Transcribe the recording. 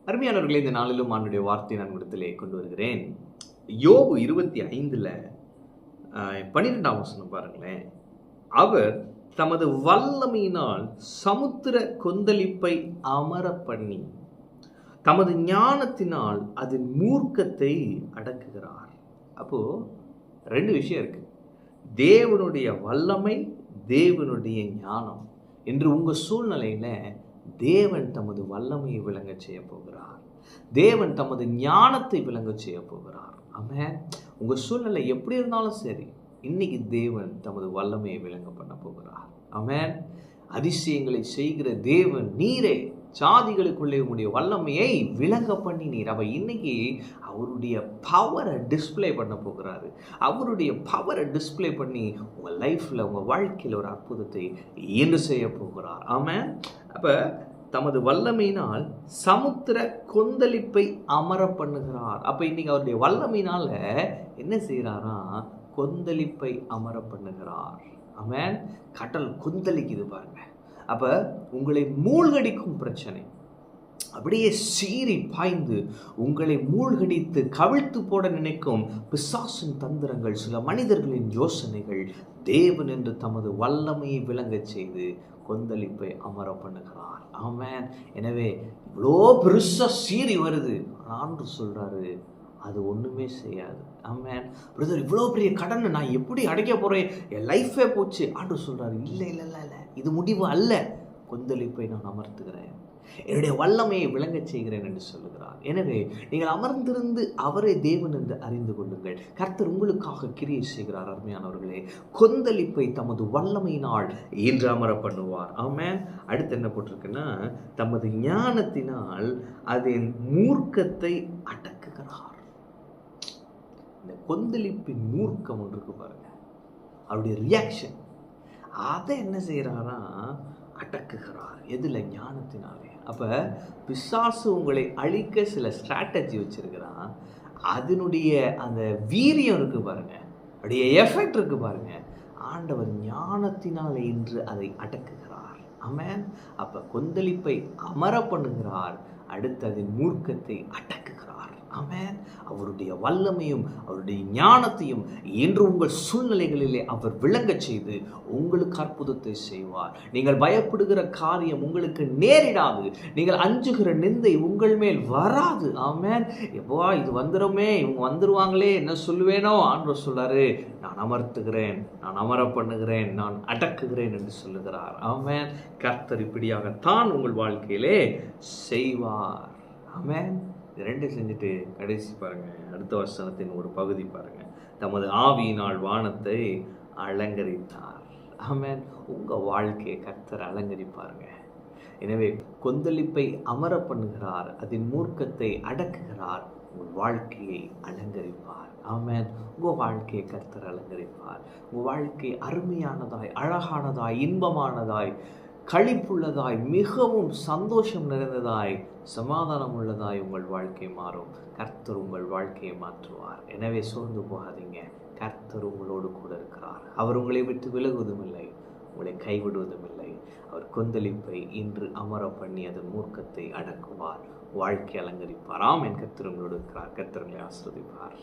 அருமையானவர்களே, இந்த நாளிலும் ஆண்டுடைய வார்த்தை நான் இடத்திலே கொண்டு வருகிறேன். யோபு 25 12ஆம் வசனம் பாருங்களேன். அவர் தமது வல்லமையினால் சமுத்திர கொந்தளிப்பை அமர பண்ணி தமது ஞானத்தினால் அதன் மூர்க்கத்தை அடக்குகிறார். அப்போ ரெண்டு விஷயம் இருக்கு. தேவனுடைய வல்லமை, தேவனுடைய ஞானம். என்று உங்க சூழ்நிலையில தேவன் தமது வல்லமையை விளங்க செய்ய போகிறார். தேவன் தமது ஞானத்தை விளங்க செய்ய போகிறார். ஆமென். உங்க சூழ்நிலை எப்படி இருந்தாலும் சரி, இன்னைக்கு தேவன் தமது வல்லமையை விளங்க பண்ண போகிறார். ஆமென். அதிசயங்களை செய்கிற தேவன் நீரே. சாதிகளுக்குள்ளே உங்களுடைய வல்லமையை விளங்க பண்ணி நீர். அவ இன்னைக்கு அவருடைய பவரை டிஸ்பிளே பண்ண போகிறாரு. அவருடைய பவரை டிஸ்பிளே பண்ணி உங்க லைஃப்ல, உங்க வாழ்க்கையில் ஒரு அற்புதத்தை ஈடு செய்ய போகிறார். ஆமென். அப்ப தமது வல்லமையினால் சமுத்திர கொந்தளிப்பை அமர பண்ணுகிறார். அப்ப இன்னைக்கு அவருடைய வல்லமையினால என்ன செய்யறாரா? கொந்தளிப்பை அமர பண்ணுகிறார். ஆமென். கடல் கொந்தளிக்குது பாருங்க. அப்ப உங்களை மூழ்கடிக்கும் பிரச்சனை அப்படியே சீறி பாய்ந்து உங்களை மூழ்கடித்து கவிழ்த்து போட நினைக்கும் பிசாசின் தந்திரங்கள், சில மனிதர்களின் யோசனைகள் தேவன் என்று தமது வல்லமையை விளங்க செய்து கொந்தளிப்பை அமர பண்ணுகிறார். ஆமென். எனவே இவ்வளோ பெருசா சீறி வருது, ஆண்டு சொல்றாரு அது ஒன்றுமே செய்யாது. ஆமென். பிரதர், இவ்வளோ பெரிய கடனை நான் எப்படி அடைக்க போகிறேன், என் லைஃபே போச்சு. ஆண்டவர் சொல்கிறாரு, இல்லை இல்லை இல்லை இல்லை, இது முடிவு அல்ல. கொந்தளிப்பை நான் அமர்த்துகிறேன், என்னுடைய வல்லமையை விளங்கச் செய்கிறேன் என்று சொல்லுகிறார். எனவே நீங்கள் அமர்ந்திருந்து அவரை தேவன் என்று அறிந்து கொள்ளுங்கள். கர்த்தர் உங்களுக்காக கிரியை செய்கிறார். அருமையானவர்களே, கொந்தளிப்பை தமது வல்லமையினால் இன்று அமர பண்ணுவார். ஆமென். அடுத்து என்ன போட்டிருக்குன்னா, தமது ஞானத்தினால் அதன் மூர்க்கத்தை அடக்குகிறார். இந்த கொந்தளிப்பின் மூர்க்கம் ஒன்று இருக்கு பாருங்க, அவருடைய ரியாக்ஷன், அதை என்ன செய்யறாரா? அடக்குகிறார். எதுல? ஞானத்தினாலே. அப்ப பிசாசு உங்களை அழிக்க சில ஸ்ட்ராட்டஜி வச்சிருக்கிறான். அதனுடைய அந்த வீரியம் இருக்கு பாருங்க, அப்படியே எஃபெக்ட் இருக்கு பாருங்க. ஆண்டவர் ஞானத்தினாலே இன்று அதை அடக்குகிறார். ஆமென். அப்ப கொந்தளிப்பை அமர பண்ணுகிறார். அடுத்து அதன் மூர்க்கத்தை அடக்குகிறார். ஆமென். அவருடைய வல்லமையும் அவருடைய ஞானத்தையும் இன்று உங்கள் சூழ்நிலைகளிலே அவர் விளங்க செய்து உங்களுக்கு அற்புதத்தை செய்வார். நீங்கள் பயப்படுகிற காரியம் உங்களுக்கு நேரிடாது. நீங்கள் அஞ்சுகிற நிந்தை உங்கள் மேல் வராது. ஆமென். எப்போ இது வந்துடுமே, இவங்க வந்துருவாங்களே, என்ன சொல்லுவேனோ, ஆண்டவர் சொல்றாரு, நான் அமர்த்துகிறேன், நான் அமர பண்ணுகிறேன், நான் அடக்குகிறேன் என்று சொல்லுகிறார். ஆமென். கர்த்தர் இப்படியாகத்தான் உங்கள் வாழ்க்கையிலே செய்வார். ஆமென். ரெண்டு செஞ்சுட்டு கடைசி பாருங்க, அடுத்த வசனத்தின் ஒரு பகுதி பாருங்க. தமது ஆவியினால் வானத்தை அலங்கரித்தார். ஆமென். உங்க வாழ்க்கையை கர்த்தர் அலங்கரிப்பாருங்க. எனவே கொந்தளிப்பை அமர பண்ணுகிறார், அதன் மூர்க்கத்தை அடக்குகிறார், உங்கள் வாழ்க்கையை அலங்கரிப்பார். ஆமென். உங்க வாழ்க்கையை கர்த்தர் அலங்கரிப்பார். உங்க வாழ்க்கை அருமையானதாய், அழகானதாய், இன்பமானதாய், களிப்புள்ளதாய், மிகவும் சந்தோஷம் நிறைந்ததாய், சமாதானம் உள்ளதாய் உங்கள் வாழ்க்கை மாறும். கர்த்தர் உங்கள் வாழ்க்கையை மாற்றுவார். எனவே சோர்ந்து போகாதீங்க. கர்த்தர் உங்களோடு கூட இருக்கிறார். அவர் உங்களை விட்டு விலகுவதும் இல்லை, உங்களை கைவிடுவதும் இல்லை. அவர் கொந்தளிப்பை இன்று அமர பண்ணி அதன் மூர்க்கத்தை அடக்குவார், வாழ்க்கை அலங்கரிப்பார். ஆமென். கர்த்தர் உங்களோடு இருக்கிறார். கர்த்தர் உங்களை ஆசீர்வதிப்பார்.